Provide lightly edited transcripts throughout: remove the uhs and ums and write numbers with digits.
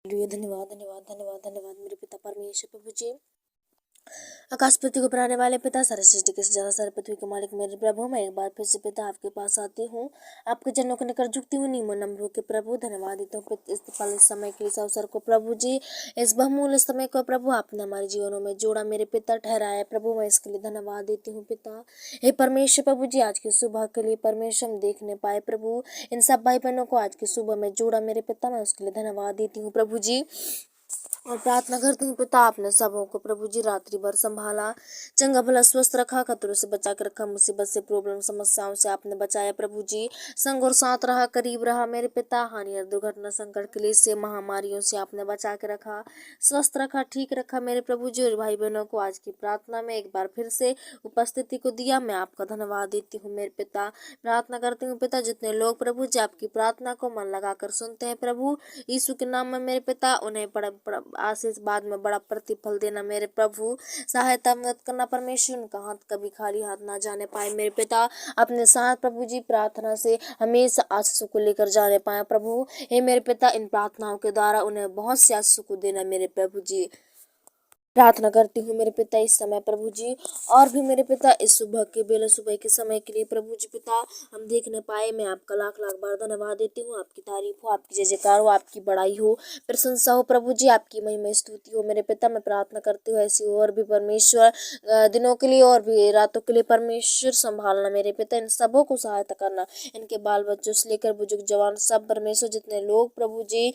Hallelujah. धन्यवाद धन्यवाद धन्यवाद धन्यवाद मेरे पिता परमेश्वर प्रभु जी। आकाश पृथ्वी को बनाने वाले पिता, सारे सृष्टि के सृष्टा, सारे पृथ्वी के मालिक मेरे प्रभु, मैं एक बार फिर से पिता आपके पास आती हूँ। आपके जनों को निकट झुकती हूँ, नीमो नम्र के प्रभु। धन्यवाद देता हूँ इस पल, इस समय के लिए, इस अवसर को प्रभु जी, इस बहुमूल्य समय को प्रभु आपने हमारे जीवनों में जोड़ा मेरे पिता, ठहराया प्रभु। मैं इसके लिए धन्यवाद देती हूँ पिता। हे परमेश्वर प्रभु जी, आज की सुबह के लिए परमेश्वर हम देखने पाए प्रभु। इन सब भाई बहनों को आज की सुबह में जोड़ा मेरे पिता, मैं उसके लिए धन्यवाद देती हूँ प्रभु जी। और प्रार्थना करती हूँ पिता, आपने सबों को प्रभु जी रात्रि भर संभाला, चंगा भला स्वस्थ रखा, खतरों से बचा के रखा, मुसीबत से, प्रॉब्लम, समस्याओं से आपने बचाया प्रभु जी। संग और साथ रहा, करीब रहा मेरे पिता। हानि और दुर्घटना, संकट, क्लेश से, महामारियों से आपने बचा के रखा, स्वस्थ रखा, ठीक रखा मेरे प्रभु जी। और भाई बहनों को आज की प्रार्थना में एक बार फिर से उपस्थिति को दिया, मैं आपका धन्यवाद देती हूँ मेरे पिता। प्रार्थना करती हूँ पिता, जितने लोग प्रभु जी आपकी प्रार्थना को मन लगाकर सुनते हैं प्रभु यीशु के नाम में मेरे पिता, उन्हें बड़ा आशीष बाद में बड़ा प्रतिफल देना मेरे प्रभु। सहायता मदद करना परमेश्वर, उनका हाथ कभी खाली हाथ ना जाने पाए मेरे पिता। अपने साथ प्रभु जी प्रार्थना से हमेशा आशीषों को लेकर जाने पाए प्रभु। हे मेरे पिता, इन प्रार्थनाओं के द्वारा उन्हें बहुत से आशीषों को देना मेरे प्रभु जी। प्रार्थना करती हूँ मेरे पिता इस समय प्रभु जी, और भी मेरे पिता इस सुबह के बेला, सुबह के समय के लिए प्रभु जी पिता हम देखने पाए, मैं आपका लाख लाख बार धन्यवाद देती हूँ। आपकी तारीफ हो, आपकी जय जयकार हो, आपकी बड़ाई हो, प्रशंसा हो प्रभु जी, आपकी महिमा स्तुति हो मेरे पिता। मैं प्रार्थना करती हूँ ऐसी और भी परमेश्वर दिनों के लिए और भी रातों के लिए परमेश्वर संभालना मेरे पिता, इन सबों को सहायता करना, इनके बाल बच्चों से लेकर बुजुर्ग जवान सब परमेश्वर, जितने लोग प्रभु जी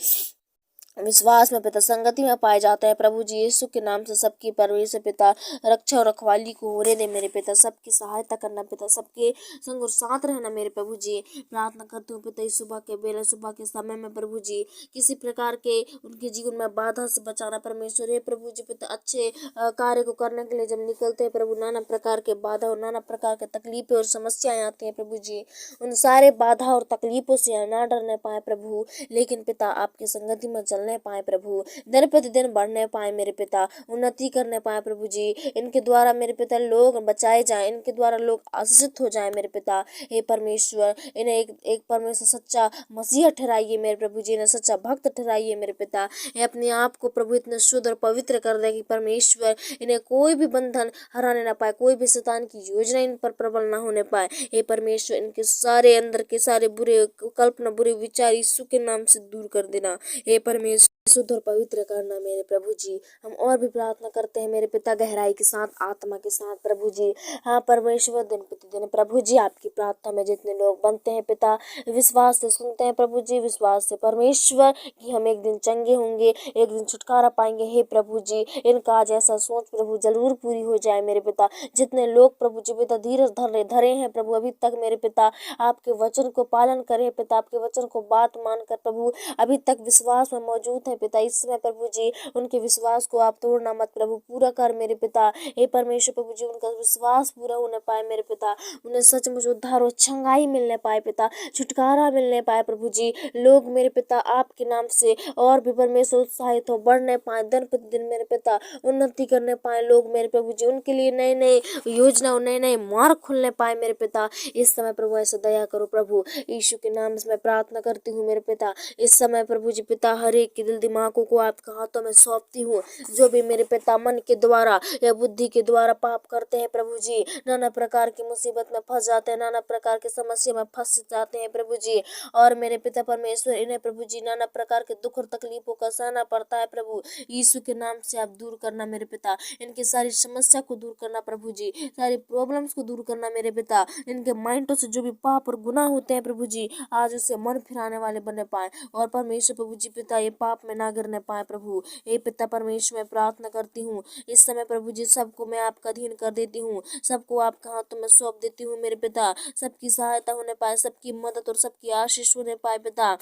विश्वास में पिता संगति में पाए जाते हैं प्रभु जी, यीशु के नाम से सबकी परमेश्वर पिता रक्षा और रखवाली को होने दे मेरे पिता। सबकी सहायता करना पिता, सबके संग और साथ रहना मेरे प्रभु जी। प्रार्थना करती हूँ पिता इस सुबह के बेले, सुबह के समय में प्रभु जी किसी प्रकार के उनके जीवन में बाधा से बचाना परमेश्वर। हे प्रभु जी पिता, अच्छे कार्य को करने के लिए जब निकलते हैं प्रभु, नाना प्रकार के बाधा और नाना प्रकार के तकलीफें और समस्याएं आती हैं प्रभु जी। उन सारे बाधा और तकलीफों से ना डरने पाए प्रभु, लेकिन पिता आपकी संगति में चलने पाए प्रभु, दिन प्रतिदिन बढ़ने पाए मेरे पिता, उन्नति करने पाए प्रभु जी। इनके द्वारा मेरे पिता लोग बचाए जाएं, इनके द्वारा लोग आशीषित हो जाएं मेरे पिता। हे परमेश्वर, इन्हें एक परमेश्वर सच्चा मसीहा ठहराइए मेरे प्रभु जी, इन्हें सच्चा भक्त ठहराइए मेरे पिता। ये अपने आप को प्रभु इतने शुद्ध और पवित्र कर दे कि परमेश्वर इन्हें कोई भी बंधन हराने ना पाए, कोई भी शैतान की योजना इन पर प्रबल ना होने पाए। हे परमेश्वर, इनके सारे अंदर के सारे बुरे कल्पना, बुरे विचार यीशु के नाम से दूर कर देना। हे परमेश्वर, शुद्ध और पवित्र करना मेरे प्रभु जी। हम और भी प्रार्थना करते हैं मेरे पिता, गहराई के साथ, आत्मा के साथ प्रभु जी। हाँ परमेश्वर, दिन प्रतिदिन प्रभु जी आपकी प्रार्थना में जितने लोग बनते हैं पिता, विश्वास से सुनते हैं प्रभु जी, विश्वास से परमेश्वर कि हम एक दिन चंगे होंगे, एक दिन छुटकारा पाएंगे। हे प्रभु जी, इनका आज ऐसा सोच प्रभु जरूर पूरी हो जाए मेरे पिता। जितने लोग प्रभु जी पिता धीरज धरे हैं प्रभु अभी तक मेरे पिता, आपके वचन को पालन करें पिता, आपके वचन को बात मानकर प्रभु अभी तक विश्वास में मौजूद है पिता, इस समय प्रभु जी उनके विश्वास को आप तोड़ना मत प्रभु, पूरा कर मेरे पिता। हे परमेश्वर प्रभु जी, उनका विश्वास पूरा होने पाए मेरे पिता, उन्हें सचमुच उद्धार और छंगाई मिलने पाए पिता, छुटकारा मिलने पाए प्रभु जी। लोग मेरे पिता आपके नाम से और भी परमेश्वर उत्साहित हो, बढ़ने पाए, दिन प्रतिदिन मेरे पिता उन्नति करने पाए लोग मेरे प्रभु जी, उनके लिए नए नए योजना और नए नए मार्ग खुलने पाए मेरे पिता। इस समय प्रभु ऐसा दया करो प्रभु, यीशु के नाम से मैं प्रार्थना करती हूँ मेरे पिता। इस समय प्रभु जी पिता हर एक के दिल दिमागों को आपके हाथों में सौंपती हूँ, जो भी मेरे पिता मन के द्वारा या बुद्धि के द्वारा पाप करते हैं प्रभु जी, नाना प्रकार की मुसीबत में फंस जाते हैं, नाना प्रकार की समस्या में फंस जाते हैं प्रभु जी। और मेरे पिता परमेश्वर, इन्हें प्रभु जी नाना प्रकार के दुख और तकलीफों का सहना पड़ता है प्रभु, यीशु के नाम से आप दूर करना मेरे पिता, इनकी सारी समस्या को दूर करना प्रभु जी, सारी प्रॉब्लम्स को दूर करना मेरे पिता। इनके माइंडों से जो भी पाप और गुनाह होते हैं प्रभु जी, आज उससे मन फिराने वाले बनने पाए, और परमेश्वर प्रभु जी पिता ये पाप में ना गिरने पाए प्रभु। हे पिता परमेश्वर, मैं प्रार्थना करती हूँ इस समय प्रभु जी, सबको मैं आपका अधीन कर देती हूँ, सबको आपके हाथों में सौंप देती हूँ मेरे पिता। सबकी सहायता होने पाए, सबकी मदद और सबकी आशीष होने पाए पिता।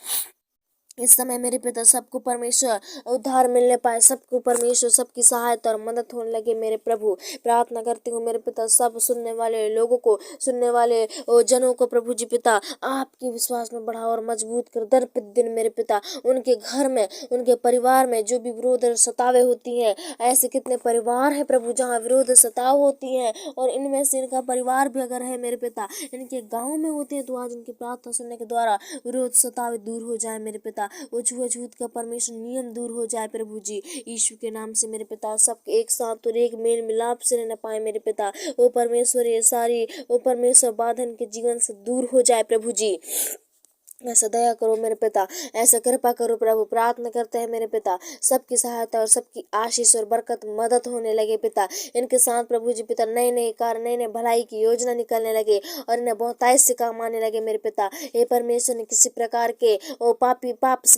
इस समय मेरे पिता सबको परमेश्वर उद्धार मिलने पाए, सबको परमेश्वर सबकी सहायता और मदद होने लगे मेरे प्रभु। प्रार्थना करती हूँ मेरे पिता, सब सुनने वाले लोगों को, सुनने वाले जनों को प्रभु जी पिता आपके विश्वास में बढ़ाओ और मजबूत कर दिन प्रतिदिन मेरे पिता। उनके घर में, उनके परिवार में जो भी विरोध और सतावे होती हैं, ऐसे कितने परिवार हैं प्रभु जहाँ विरोध सताव होती हैं, और इनमें से इनका परिवार भी अगर है मेरे पिता, इनके गाँव में होते हैं, तो आज उनकी प्रार्थना सुनने के द्वारा विरोध सतावे दूर हो जाए मेरे पिता। पिता वो छुआछूत का परमेश्वर नियम दूर हो जाए प्रभु जी, यीशु के नाम से मेरे पिता। सब एक साथ और एक मेल मिलाप से रहना पाए मेरे पिता। ओ परमेश्वर ये सारी ओ परमेश्वर बाधन के जीवन से दूर हो जाए प्रभु जी। ऐसा दया करो मेरे पिता, ऐसा कृपा करो प्रभु। प्रार्थना करते हैं मेरे पिता, सबकी सहायता और सबकी आशीष और बरकत मदद होने लगे पिता। इनके साथ प्रभु जी पिता नए नए कार्य, नए नए भलाई की योजना निकलने लगे और इन्हें बहुतायत से काम आने लगे मेरे पिता। हे परमेश्वर ने किसी प्रकार के ओ पाप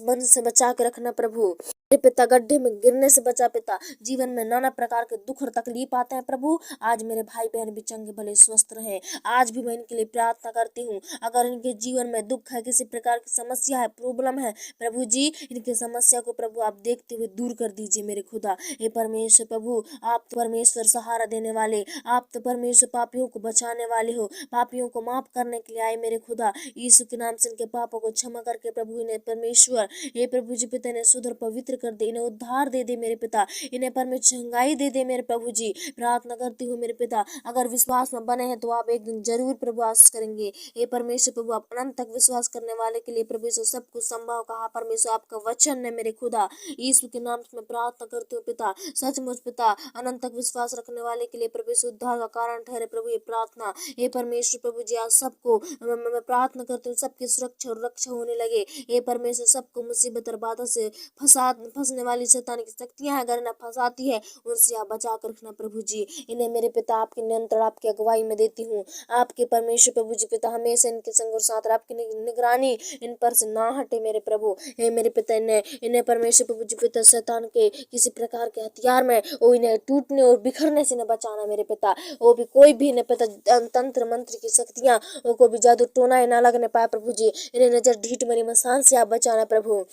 बंध से बचा के रखना प्रभु। मेरे पिता गड्ढे में गिरने से बचा पिता। जीवन में नाना प्रकार के दुख और तकलीफ आते हैं प्रभु। आज मेरे भाई बहन भी चंगे भले स्वस्थ रहे। आज भी मैं इनके लिए प्रार्थना करती हूँ। अगर इनके जीवन में दुख है, किसी प्रकार की समस्या है, प्रॉब्लम है प्रभु जी, इनकी समस्या को प्रभु आप देखते हुए दूर कर दीजिए मेरे खुदा। हे परमेश्वर प्रभु, आप तो परमेश्वर सहारा देने वाले, आप तो परमेश्वर पापियों को बचाने वाले हो, पापियों को माफ करने के लिए आए मेरे खुदा। यीशु के नाम से इनके पापों को क्षमा करके प्रभु इन्हें परमेश्वर हे प्रभु जी पिता इन्हें सुधर पवित्र कर दे, इन्हें उद्धार दे दे मेरे पिता, इन्हें परमेश्वर चंगाई दे दे मेरे प्रभु जी। प्रार्थना करती हूँ मेरे पिता, अगर विश्वास में बने हैं तो आप एक दिन जरूर प्रभु आशीष करेंगे। हे परमेश्वर प्रभु, आप अनंत तक विश्वास करने वाले के लिए प्रभु यीशु सब कुछ संभव कहा परमेश्वर, आपका वचन है मेरे खुदा। यीशु के नाम से मैं प्रार्थना करती हूँ पिता, सचमुच पिता अनंत तक विश्वास रखने वाले के लिए प्रभु यीशु उद्धार का कारण ठहरे प्रभु। ये प्रार्थना हे परमेश्वर प्रभु जी आज सबको मैं प्रार्थना करती हूँ, सबकी सुरक्षा और रक्षा होने लगे। हे परमेश्वर सबको मुसीबत और बाधा से फंसने वाली शैतान की शक्तियां अगर इन्हें फंसाती है उनसे आप बचा कर रखना प्रभु जी। इन्हें मेरे पिता आपके नियंत्रण, आपकी अगुवाई में देती हूँ। आपके परमेश्वर प्रभु जी पिता हमेशा इनके संग और साथ, आपकी निगरानी इन पर से ना हटे मेरे प्रभु। हे मेरे पिता इन्हें परमेश्वर प्रभु जी पिता शैतान के किसी प्रकार के हथियार में वो इन्हें टूटने और बिखरने से न बचाना मेरे पिता। वो भी कोई भी इन्हें पिता तंत्र मंत्र की शक्तियां को भी जादू टोना ना लगने पाए प्रभु जी। इन्हें नजर ढीठ मरी मसान से आप बचाना प्रभु।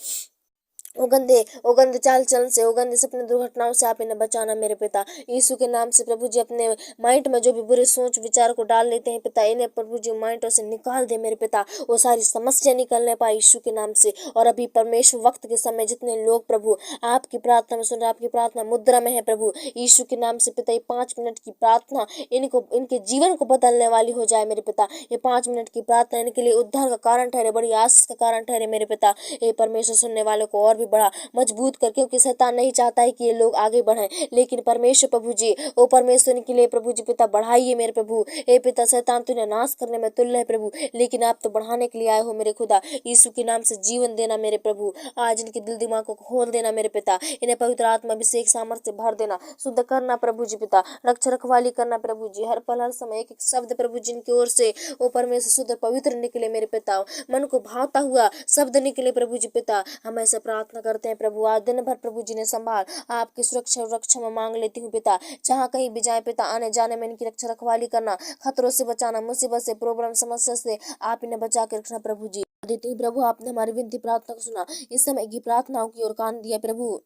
ओ गंदे चाल चलन से, ओ गंदे सपने दुर्घटनाओं से आप इन्हें बचाना मेरे पिता। यीशु के नाम से प्रभु जी अपने माइंड में जो भी बुरे सोच विचार को डाल लेते हैं पिता, इन्हें प्रभु जी माइंड से निकाल दे मेरे पिता। वो सारी समस्या निकलने पाए यीशु के नाम से। और अभी परमेश्वर वक्त के समय जितने लोग प्रभु आपकी प्रार्थना में सुन रहे, आपकी प्रार्थना मुद्रा में है प्रभु यीशु के नाम से पिता, ये 5 मिनट की प्रार्थना इनके जीवन को बदलने वाली हो जाए मेरे पिता। ये 5 मिनट की प्रार्थना इनके लिए उद्धार का कारण ठहरे, बड़ी आशीष का कारण ठहरे मेरे पिता। ये परमेश्वर सुनने वालों को और भी बड़ा मजबूत कर, क्योंकि शैतान नहीं चाहता है कि ये लोग आगे बढ़ें, लेकिन परमेश्वर प्रभु जी ओ परमेश्वर के लिए प्रभु जी पिता बढ़ाइए मेरे प्रभु। हे पिता शैतान तो इन्हें नाश करने में तुल्य है प्रभु, लेकिन आप तो बढ़ाने के लिए आए हो मेरे खुदा। यीशु के नाम से जीवन देना मेरे प्रभु, आज इनके दिल दिमाग को खोल देना मेरे पिता। इन्हें पवित्र आत्मा अभिषेक सामर्थ्य भर देना, शुद्ध करना प्रभु जी पिता, रक्षा रखवाली करना प्रभु जी। हर पल हर समय एक एक शब्द प्रभु जिनकी ओर से ओ परमेश्वर शुद्ध पवित्र निकले मेरे पिता, मन को भावता हुआ शब्द निकले प्रभु जी पिता। हम ऐसे प्रार्थना करते हैं प्रभु। आज दिन भर प्रभु जी ने संभाल, आपकी सुरक्षा और रक्षा में मांग लेती हूँ पिता। जहाँ कहीं भी जाए पिता, आने जाने में इनकी रक्षा रखवाली करना, खतरों से बचाना, मुसीबत से, प्रॉब्लम समस्या से आप इन्हें बचा के रखना प्रभु जी। देती हूँ प्रभु, आपने हमारी विनती प्रार्थना को सुना, इस समय की प्रार्थनाओं की ओर कान दिया प्रभु।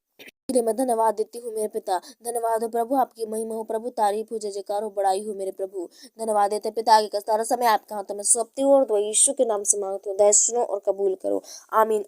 मैं धन्यवाद देती हूँ मेरे पिता। धन्यवाद हो प्रभु, आपकी महिमा हो प्रभु, तारीफ हो, जय जयकार हो, बड़ाई हो मेरे प्रभु। धन्यवाद देते पिता। आगे का सारा समय आपका हाथों में सौंपती हूँ और यीशु के नाम से मांगती हूँ, दया सुनो और कबूल करो। आमीन।